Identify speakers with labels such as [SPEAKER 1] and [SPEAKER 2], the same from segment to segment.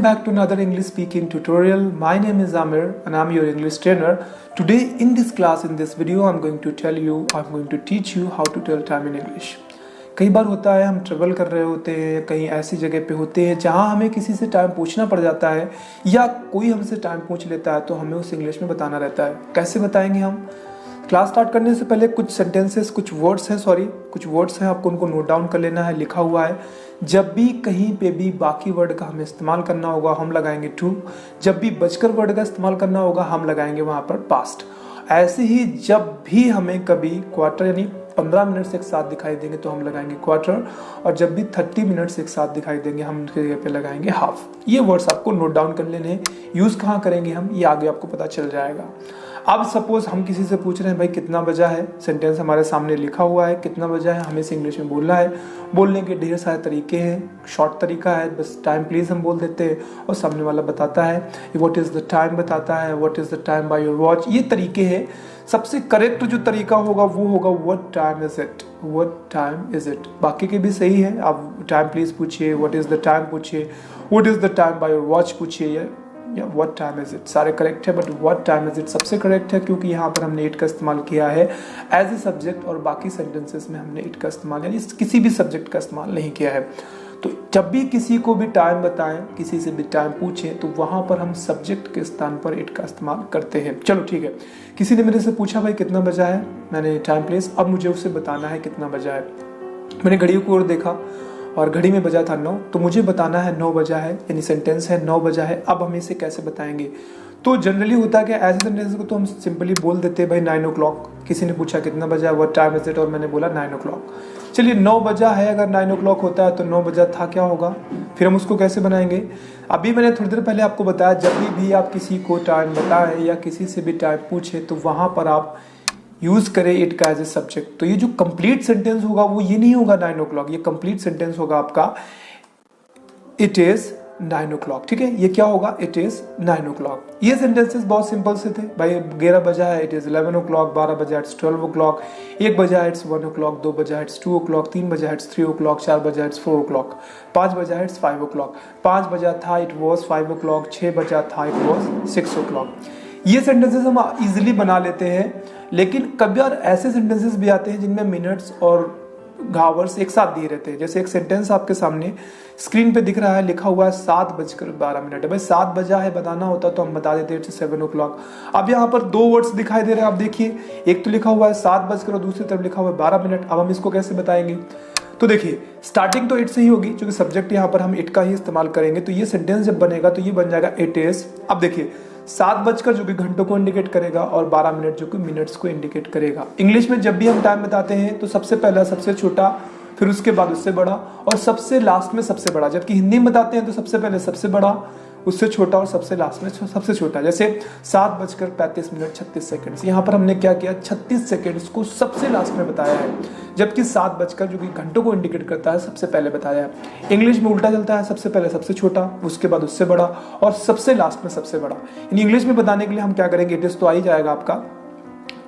[SPEAKER 1] Welcome back to another English speaking tutorial. My name is Amir and I'm your English trainer. Today in this class, in this video, I'm going to teach you how to tell time in English. कई बार होता है हम travel कर रहे होते हैं, कहीं ऐसी जगह पे होते हैं जहाँ हमें किसी से टाइम पूछना पड़ जाता है या कोई हमसे टाइम पूछ लेता है तो हमें उस इंग्लिश में बताना रहता है। कैसे बताएंगे हम? क्लास स्टार्ट करने से पहले कुछ सेंटेंसेस, कुछ वर्ड्स हैं, आपको उनको नोट डाउन कर लेना है। लिखा हुआ है, जब भी कहीं पे भी बाकी वर्ड का हमें इस्तेमाल करना होगा हम लगाएंगे टू। जब भी बचकर वर्ड का इस्तेमाल करना होगा हम लगाएंगे वहाँ पर पास्ट। ऐसे ही जब भी हमें कभी क्वार्टर यानी 15 मिनट्स एक साथ दिखाई देंगे तो हम लगाएंगे क्वार्टर, और जब भी 30 मिनट्स एक साथ दिखाई देंगे हम उनके जगह पे लगाएंगे हाफ। ये वर्ड्स आपको नोट डाउन कर लेने हैं। यूज़ कहाँ करेंगे हम, ये आगे आपको पता चल जाएगा। अब सपोज हम किसी से पूछ रहे हैं भाई कितना बजा है, सेंटेंस हमारे सामने लिखा हुआ है, कितना बजा है, हमें इसे इंग्लिश में बोलना है। बोलने के ढेर सारे तरीके हैं। शॉर्ट तरीका है, बस टाइम प्लीज हम बोल देते हैं और सामने वाला बताता है, व्हाट इज़ द टाइम बताता है, what is the time by your watch. ये तरीके हैं। सबसे करेक्ट जो तरीका होगा वो होगा what time is it, what time is it. बाकी के भी सही है, आप टाइम प्लीज पूछिए, व्हाट इज़ द टाइम पूछिए, what is the time by your watch पूछिए, या व्हाट टाइम इज इट। सारे करेक्ट है, but what time is it सबसे करेक्ट है क्योंकि यहाँ पर हमने इट का इस्तेमाल किया है एज ए सब्जेक्ट और बाकी सेंटेंसेस में हमने इट का इस्तेमाल यानी किसी भी सब्जेक्ट का इस्तेमाल नहीं किया है। तो जब भी किसी को भी टाइम बताएं, किसी से भी टाइम पूछें तो वहाँ पर हम सब्जेक्ट के स्थान पर इट का इस्तेमाल करते हैं। चलो ठीक है, किसी ने मेरे से पूछा भाई कितना बजा है, मैंने टाइम प्लेस, अब मुझे उसे बताना है कितना बजा है। मैंने घड़ी को और देखा और घड़ी में बजा था 9, तो मुझे बताना है 9 बजा है, यानी सेंटेंस है 9 बजा है। अब हम इसे कैसे बताएंगे? तो जनरली होता है कि ऐसे सेंटेंस को तो हम सिंपली बोल देते हैं भाई 9 o'clock। किसी ने पूछा कितना बजा है, व्हाट टाइम इज इट, और मैंने बोला 9 o'clock। चलिए 9 बजा है, अगर 9 o'clock होता है तो 9 बजा था क्या होगा? फिर हम उसको कैसे बनाएंगे? अभी मैंने थोड़ी देर पहले आपको बताया, जब भी आप किसी को टाइम बताएं या किसी से भी टाइम पूछे तो वहाँ पर आप यूज करें इट का एज ए सब्जेक्ट। तो ये जो कंप्लीट सेंटेंस होगा वो ये नहीं होगा 9 o'clock, ये कंप्लीट सेंटेंस होगा आपका इट इज 9 o'clock। ठीक है, ये क्या होगा? It is 9 o'clock। ये सेंटेंसेस बहुत सिंपल से थे भाई। 11 बजा है, इट इज 11 o'clock। 12 बजा इट्स 12 o'clock। 1 बजा इट्स 1 o'clock। 2 बजा इट्स 2 o'clock। 3 बजा इट्स 3 o'clock। 4 बजा इट्स 4 o'clock। 5 बजा इट्स 5 o'clock। 5 बजा था, इट वॉज 5 o'clock। 6 बजा था, इट वॉज 6 o'clock। ये सेंटेंसेस हम इजीली बना लेते हैं, लेकिन कभी और ऐसे सेंटेंसेस भी आते हैं जिनमें मिनट्स और घावर्स एक साथ दिए रहते हैं। जैसे एक सेंटेंस आपके सामने स्क्रीन पे दिख रहा है, लिखा हुआ है 7:12 भाई 7 बजा है बताना होता तो हम बता देते हैं 7 o'clock। अब यहाँ पर दो वर्ड्स दिखाई दे रहे हैं, आप देखिए, एक तो लिखा हुआ है 7 बजकर और दूसरी तरफ लिखा हुआ है 12 मिनट। अब हम इसको कैसे बताएंगे? तो देखिए, स्टार्टिंग तो इट से ही होगी क्योंकि सब्जेक्ट यहाँ पर हम इट का ही इस्तेमाल करेंगे। तो ये सेंटेंस जब बनेगा तो ये बन जाएगा इट इज। अब देखिए, 7 बजकर जो कि घंटों को इंडिकेट करेगा और 12 मिनट जो कि मिनट्स को इंडिकेट करेगा। इंग्लिश में जब भी हम टाइम बताते हैं तो सबसे पहला सबसे छोटा, फिर उसके बाद उससे बड़ा और सबसे लास्ट में सबसे बड़ा। जबकि हिंदी में बताते हैं तो सबसे पहले सबसे बड़ा, उससे छोटा और सबसे लास्ट में सबसे छोटा। जैसे 7:35 यहाँ पर हमने क्या किया, 36 सेकेंड्स को सबसे लास्ट में बताया है, जबकि 7 बजकर जो कि घंटों को इंडिकेट करता है सबसे पहले बताया है। इंग्लिश में उल्टा चलता है, सबसे पहले सबसे छोटा, उसके बाद उससे बड़ा और सबसे लास्ट में सबसे बड़ा। यानी इंग्लिश में बताने के लिए हम क्या करेंगे, इट इज तो आ ही जाएगा आपका,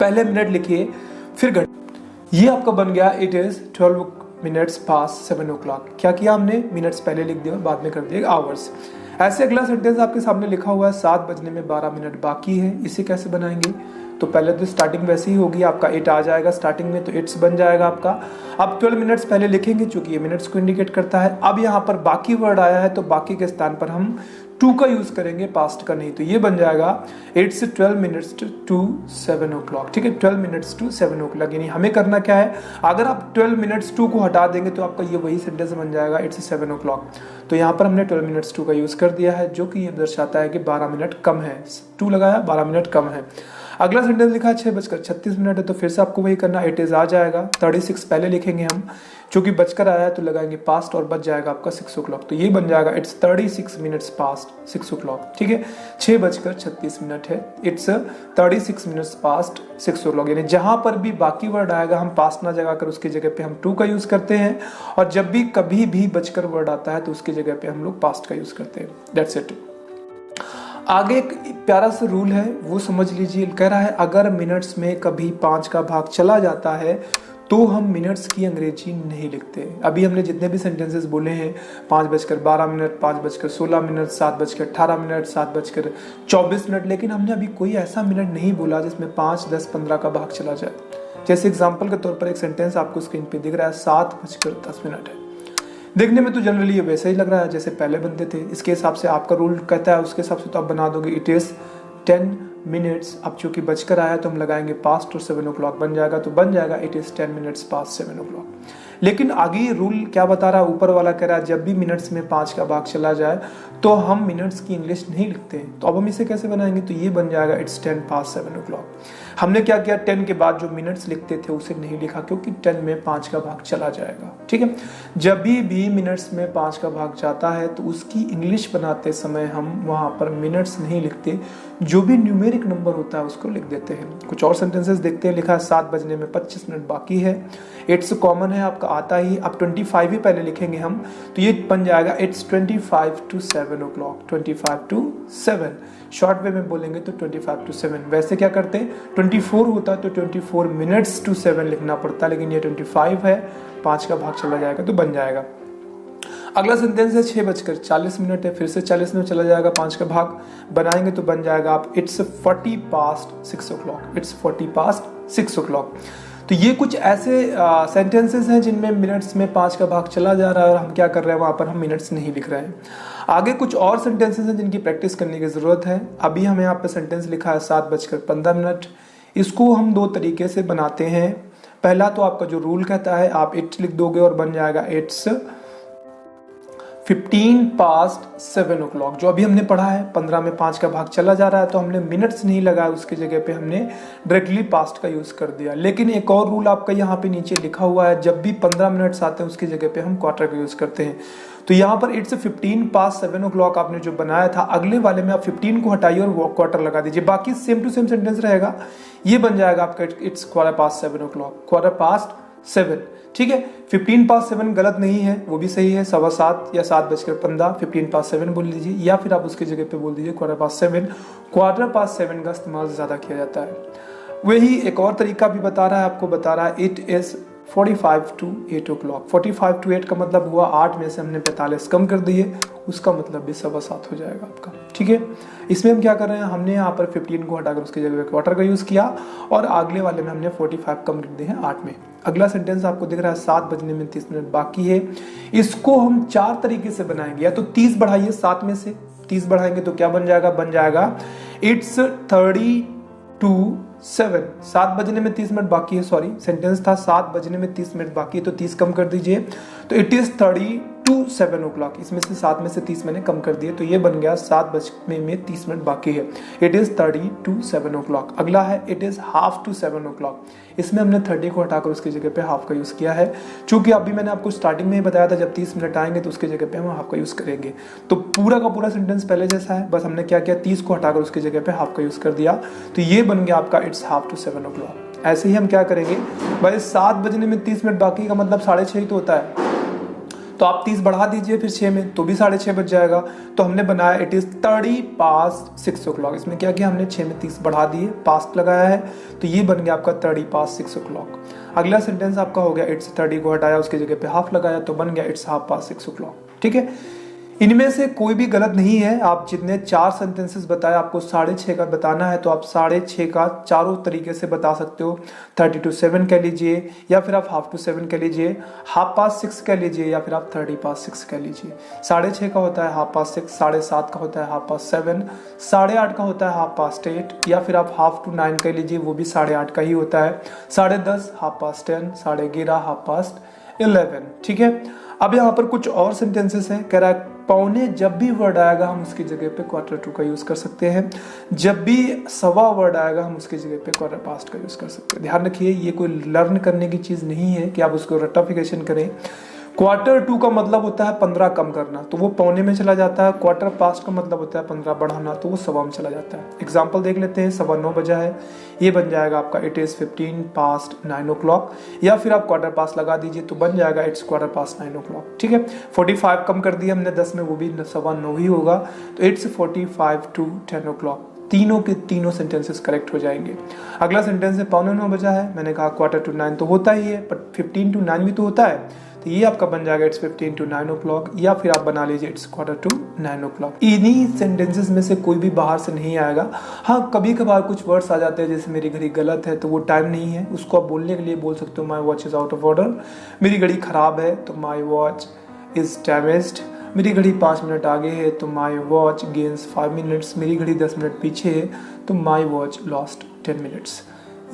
[SPEAKER 1] पहले मिनट लिखिए फिर घंटे। ये आपका बन गया it is 12 minutes past 7 o'clock। क्या किया हमने, मिनट्स पहले लिख दिया और बाद में कर दिया आवर्स। ऐसे अगला सेंटेंस आपके सामने लिखा हुआ है 7 बजने में 12 मिनट बाकी है। इसे कैसे बनाएंगे? तो पहले तो स्टार्टिंग वैसे ही होगी, आपका इट आ जाएगा स्टार्टिंग में, तो इट्स बन जाएगा आपका। अब 12 मिनट्स पहले लिखेंगे क्योंकि ये मिनट्स को इंडिकेट करता है। अब यहाँ पर बाकी वर्ड आया है तो बाकी के स्थान पर हम टू का यूज करेंगे, पास्ट का नहीं। तो ये बन जाएगा इट्स 12 मिनट्स टू 7 o'clock। ठीक है, 12 मिनट्स टू 7 o'clock। यानी हमें करना क्या है, अगर आप 12 मिनट्स टू को हटा देंगे तो आपका ये वही सेंटेंस बन जाएगा इट्स 7 o'clock। तो यहाँ पर हमने 12 मिनट्स टू का यूज कर दिया है, जो कि ये दर्शाता है कि 12 मिनट कम है। टू लगाया, 12 मिनट कम है। अगला सेंटेंस लिखा है 6:36 है, तो फिर से आपको वही करना, इट इज आ जाएगा। 36 पहले लिखेंगे हम, क्योंकि बजकर आया है तो लगाएंगे पास्ट और बच जाएगा आपका 6 o'clock। तो ये बन जाएगा इट्स 36 मिनट्स पास्ट 6 o'clock। ठीक है, 6:36 है, इट्स 36 मिनट्स पास्ट 6 o'clock। यानी जहां पर भी बाकी वर्ड आएगा हम पास्ट ना लगाकर उसकी जगह पे हम टू का यूज करते हैं, और जब भी कभी भी बचकर वर्ड आता है तो उसकी जगह पे हम लोग पास्ट का यूज करते हैं। That's it. आगे एक प्यारा सा रूल है, वो समझ लीजिए। कह रहा है अगर मिनट्स में कभी 5 का भाग चला जाता है तो हम मिनट्स की अंग्रेजी नहीं लिखते। अभी हमने जितने भी सेंटेंसेस बोले हैं 5:12, 5:16, 7:18, 7:24, लेकिन हमने अभी कोई ऐसा मिनट नहीं बोला जिसमें 5, 10, 15 का भाग चला जाए। जैसे एग्जाम्पल के तौर पर एक सेंटेंस आपको स्क्रीन पे दिख रहा है 7:10 है। देखने में तो जनरली ये वैसा ही लग रहा है जैसे पहले बनते थे। इसके हिसाब से आपका रूल कहता है, उसके हिसाब से तो आप बना दोगे इट इज 10 मिनट्स। अब चूंकि बजकर आया तो हम लगाएंगे पास्ट और 7 o'clock बन जाएगा, तो बन जाएगा it is 10 minutes past 7 o'clock। लेकिन आगे रूल क्या बता रहा है, ऊपर वाला कह रहा है जब भी मिनट्स में 5 का भाग चला जाए तो हम मिनट्स की इंग्लिश नहीं लिखते हैं। तो अब हम इसे कैसे बनाएंगे, तो ये बन जाएगा इट्स 10 past 7 o'clock। हमने क्या किया, 10 के बाद जो मिनट्स लिखते थे उसे नहीं लिखा, क्योंकि 10 में 5 का भाग चला जाएगा। ठीक है, जब भी मिनट्स में 5 का भाग जाता है तो उसकी इंग्लिश बनाते समय हम वहां पर मिनट्स नहीं लिखते, जो भी न्यूमेरिक नंबर होता है उसको लिख देते हैं। कुछ और सेंटेंसेस देखते हैं। लिखा है 7 बजने में 25 मिनट बाकी है। इट्स कॉमन है, आपका आता ही। अब 25 ही पहले लिखेंगे हम, तो ये बन जाएगा it's 25 to 7 o'clock, 25 to 7। Short way में बोलेंगे तो 25 to 7। वैसे क्या करते हैं, 24 होता तो 24 minutes to 7 लिखना पड़ता, लेकिन ये 25 है, 5 का भाग चला जाएगा तो बन जाएगा। अगला सेंटेंस है 6:40 है, फिर से 40 में चला जाएगा, 5 का भाग बनाएंगे तो बन जाएगा आप it's 40 past 6 o'clock, it's 40 past 6 o'clock। तो ये कुछ ऐसे सेंटेंसेस हैं जिनमें मिनट्स में 5 का भाग चला जा रहा है और हम क्या कर रहे हैं, वहां पर हम मिनट्स नहीं लिख रहे हैं। आगे कुछ और सेंटेंसेस हैं जिनकी प्रैक्टिस करने की जरूरत है। अभी हमें यहाँ पे सेंटेंस लिखा है 7:15। इसको हम 2 तरीके से बनाते हैं। पहला तो आपका जो रूल कहता है आप इट लिख दोगे और बन जाएगा इट्स 15 past 7 o'clock। जो अभी हमने पढ़ा है 15 में 5 का भाग चला जा रहा है तो हमने मिनट्स नहीं लगाया, उसकी जगह पे हमने डायरेक्टली पास्ट का यूज कर दिया। लेकिन एक और रूल आपका यहाँ पे नीचे लिखा हुआ है, जब भी 15 मिनट्स आते हैं उसकी जगह पे हम क्वार्टर का यूज करते हैं। तो यहाँ पर इट्स 15 past 7 o'clock आपने जो बनाया था, अगले वाले में आप 15 को हटाइए और क्वार्टर लगा दीजिए, बाकी सेम टू सेम सेंटेंस रहेगा। ये बन जाएगा आपका it's quarter past 7 o'clock, quarter past 7। ठीक है, 15 past 7 गलत नहीं है, वो भी सही है, 7:15 या 7:15, 15 past 7 बोल लीजिए, या फिर आप उसकी जगह पे बोल दीजिए क्वार्टर पास्ट 7। क्वार्टर पास्ट 7 का इस्तेमाल ज्यादा किया जाता है। वही एक और तरीका भी बता रहा है, आपको बता रहा है it is 45 to 8 o'clock। 45 to 8 का मतलब हुआ 8 में से हमने 45 कम कर दिए, उसका मतलब भी 7:15 हो जाएगा आपका। ठीक है, इसमें हम क्या कर रहे हैं, हमने यहाँ पर 15 को हटाकर उसकी जगह क्वार्टर का यूज किया और अगले वाले में हमने 45 कम कर दिए हैं 8 में। अगला सेंटेंस आपको दिख रहा है 7 बजने में 30 मिनट बाकी है। इसको हम 4 तरीके से बनाएंगे, या तो 30 बढ़ाइए 7 में से, 30 बढ़ाएंगे तो क्या बन जाएगा, बन जाएगा इट्स 30 to 7। 7 बजने में 30 मिनट बाकी है, सॉरी सेंटेंस था 7 बजने में 30 मिनट बाकी है, तो 30 कम कर दीजिए, तो इट इज 30 to 7 o'clock। इसमें से 7 में से 30 मैंने कम कर दिए, तो ये बन गया 7 बजने में 30 मिनट बाकी है, इट इज 30 to 7 o'clock। अगला है it is half to 7 o'clock। इसमें हमने 30 को हटाकर उसकी जगह पे हाफ का यूज किया है, चूंकि अभी मैंने आपको स्टार्टिंग में ही बताया था जब 30 मिनट आएंगे तो उसकी जगह पे हम हाफ का यूज करेंगे। तो पूरा का पूरा सेंटेंस पहले जैसा है, बस हमने क्या किया, 30 को हटाकर उसकी जगह पे हाफ का यूज कर दिया, तो ये बन गया आपका इट्स हाफ टू 7 o'clock। ऐसे ही हम क्या करेंगे भाई, 7 बजने में 30 मिनट बाकी का मतलब 6:30 ही तो होता है, तो आप 30 बढ़ा दीजिए फिर 6 में, तो भी 6:30 बज जाएगा। तो हमने बनाया इट इज 30 past 6 o'clock। इसमें क्या किया, हमने 6 में 30 बढ़ा दिए, पास्ट लगाया है, तो ये बन गया आपका 30 past 6 o'clock। अगला सेंटेंस आपका हो गया इट्स 30 को हटाया उसकी जगह पे हाफ लगाया, तो बन गया इट्स हाफ past 6 o'clock। ठीक है, इनमें से कोई भी गलत नहीं है। आप जितने 4 सेंटेंसेस बताए, आपको 6:30 का बताना है तो आप 6:30 का चारों तरीके से बता सकते हो। 30 to 7 कह लीजिए, या फिर आप हाफ टू 7 कह लीजिए, हाफ पास्ट 6 कह लीजिए, या फिर आप 30 past 6 कह लीजिए। 6:30 का होता है हाफ पास्ट 6, 7:30 का होता है हाफ पास्ट 7, 8:30 का होता है हाफ पास्ट 8, या फिर आप हाफ टू 9 कह लीजिए, वो भी 8:30 का ही होता है। 10:30 हाफ पास्ट 10, 11:30 हाफ पास्ट 11। ठीक है, अब यहाँ पर कुछ और सेंटेंसेस हैं। कह रहा है पौने जब भी वर्ड आएगा हम उसकी जगह पे क्वार्टर टू का यूज कर सकते हैं, जब भी सवा वर्ड आएगा हम उसकी जगह पे क्वार्टर पास्ट का यूज कर सकते हैं। ध्यान रखिए, ये कोई लर्न करने की चीज नहीं है कि आप उसको रट्टाफिकेशन करें। क्वार्टर टू का मतलब होता है 15 कम करना, तो वो पौने में चला जाता है। क्वार्टर पास्ट का मतलब होता है 15 बढ़ाना, तो वो सवा में चला जाता है। एग्जाम्पल देख लेते हैं, 9:15 बजा है, ये बन जाएगा आपका इट इज 15 past 9 o'clock, या फिर आप क्वार्टर पास्ट लगा दीजिए तो बन जाएगा इट्स क्वार्टर पास्ट 9 o'clock। ठीक है, 45 कम कर दिया हमने 10 में, वो भी 9:15 ही होगा, तो इट्स 45 to 10 o'clock। तीनों के तीनों सेंटेंसेस करेक्ट हो जाएंगे। अगला सेंटेंस है 8:45 बजा है, मैंने कहा 8:45 तो होता ही है, बट 8:55 भी तो होता है, तो ये आपका बन जाएगा इट्स 8:55 o'clock, या फिर आप बना लीजिए इट्स 9:45 o'clock। इन्हीं सेंटेंसेस में से कोई भी बाहर से नहीं आएगा। हाँ, कभी कभार कुछ वर्ड्स आ जाते हैं, जैसे मेरी घड़ी गलत है तो वो टाइम नहीं है, उसको आप बोलने के लिए बोल सकते हो my watch is out of order. मेरी घड़ी खराब है तो माई वॉच इज डैमेज्ड। मेरी घड़ी 5 मिनट आगे है तो माई वॉच गेन्स 5 मिनट्स। मेरी घड़ी 10 मिनट पीछे है तो माई वॉच लॉस्ट 10 मिनट्स।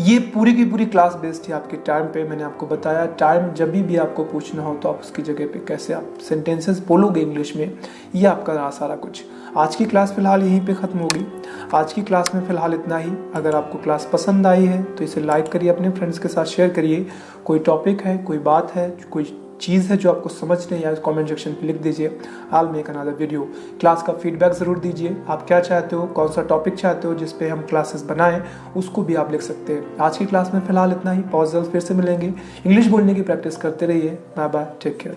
[SPEAKER 1] ये पूरी की पूरी क्लास बेस्ड है आपके टाइम पे। मैंने आपको बताया टाइम जब भी आपको पूछना हो तो आप उसकी जगह पे कैसे आप सेंटेंसेस बोलोगे इंग्लिश में, ये आपका रहा सारा कुछ। आज की क्लास फिलहाल यहीं पे ख़त्म होगी। आज की क्लास में फ़िलहाल इतना ही। अगर आपको क्लास पसंद आई है तो इसे लाइक करिए, अपने फ्रेंड्स के साथ शेयर करिए। कोई टॉपिक है, कोई बात है, कोई चीज़ है जो आपको समझ नहीं आया, कमेंट सेक्शन पे लिख दीजिए। I will make another video. Class का फीडबैक ज़रूर दीजिए, आप क्या चाहते हो, कौन सा टॉपिक चाहते हो जिस पे हम क्लासेस बनाएं, उसको भी आप लिख सकते हैं। आज की क्लास में फ़िलहाल इतना ही। बहुत जल्द फिर से मिलेंगे। इंग्लिश बोलने की प्रैक्टिस करते रहिए। Bye bye, take care.